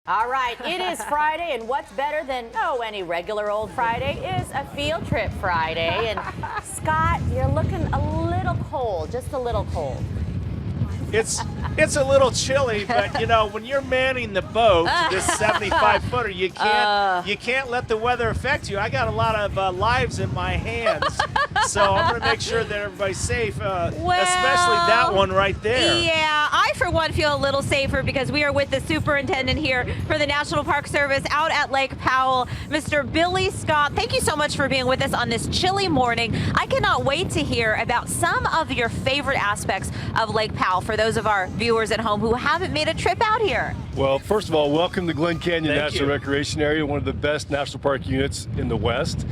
All right, it is Friday, and what's better than, any regular old Friday is a field trip Friday. And Scott, you're looking a little cold, just a little cold. It's a little chilly, but when you're manning the boat, this 75-footer, you can't let the weather affect you. I got a lot of lives in my hands, so I'm going to make sure that everybody's safe, especially that one right there. Yeah, I for one feel a little safer because we are with the superintendent here for the National Park Service out at Lake Powell, Mr. Billy Scott. Thank you so much for being with us on this chilly morning. I cannot wait to hear about some of your favorite aspects of Lake Powell for those of our viewers at home who haven't made a trip out here. Well, first of all, welcome to Glen Canyon Thank National you. Recreation Area, one of the best national park units in the West.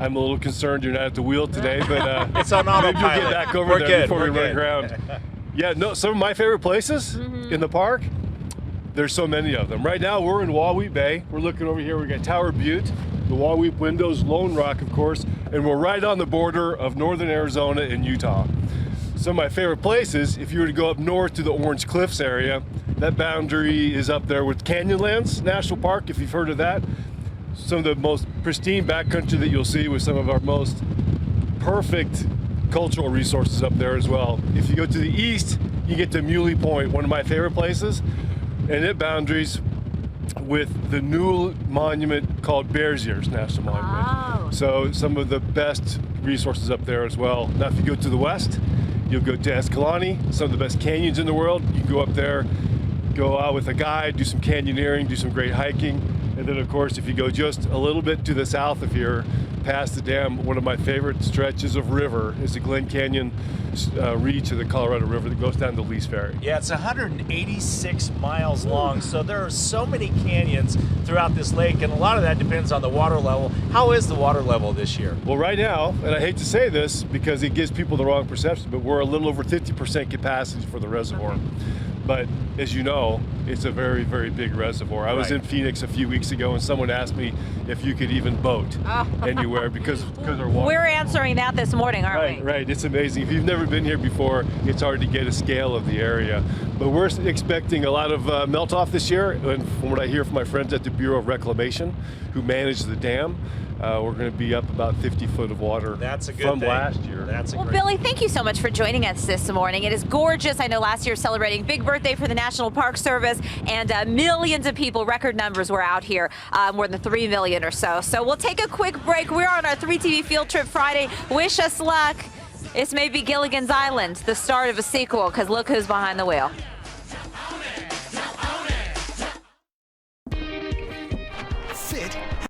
I'm a little concerned you're not at the wheel today, but It's on maybe autopilot. you'll get back over We're there good. before We're we run good. around. Yeah, no, some of my favorite places in the park, there's so many of them. Right now, we're in Wahweap Bay. We're looking over here. We got Tower Butte, the Wahweap Windows, Lone Rock, of course, and we're right on the border of northern Arizona and Utah. Some of my favorite places, if you were to go up north to the Orange Cliffs area, that boundary is up there with Canyonlands National Park, if you've heard of that. Some of the most pristine backcountry that you'll see with some of our most perfect cultural resources up there as well. If you go to the east, you get to Muley Point, one of my favorite places, and it boundaries with the new monument called Bears Ears National Monument. Oh. So some of the best resources up there as well. Now if you go to the west, you'll go to Escalante, some of the best canyons in the world. You can go up there, go out with a guide, do some canyoneering, do some great hiking. And then of course, if you go just a little bit to the south of here, past the dam, one of my favorite stretches of river is the Glen Canyon reach of the Colorado River that goes down to Lee's Ferry. Yeah, it's 186 miles long, so there are so many canyons throughout this lake, and a lot of that depends on the water level. How is the water level this year? Well, right now, and I hate to say this because it gives people the wrong perception, but we're a little over 50% capacity for the reservoir. But as you know, it's a very, very big reservoir. I was in Phoenix a few weeks ago and someone asked me if you could even boat anywhere because our water. We're answering that this morning, aren't we? Right. It's amazing. If you've never been here before, it's hard to get a scale of the area. But we're expecting a lot of melt off this year. And from what I hear from my friends at the Bureau of Reclamation, who manage the dam, we're going to be up about 50 foot of water That's a good from thing. last year. That's a Well, great Billy, thank you so much for joining us this morning. It is gorgeous. I know last year celebrating big birthday for the National Park Service, and millions of people, record numbers, were out here, more than 3 million or so. So we'll take a quick break. We're on our 3TV Field Trip Friday. Wish us luck. This may be Gilligan's Island, the start of a sequel, because look who's behind the wheel. Fit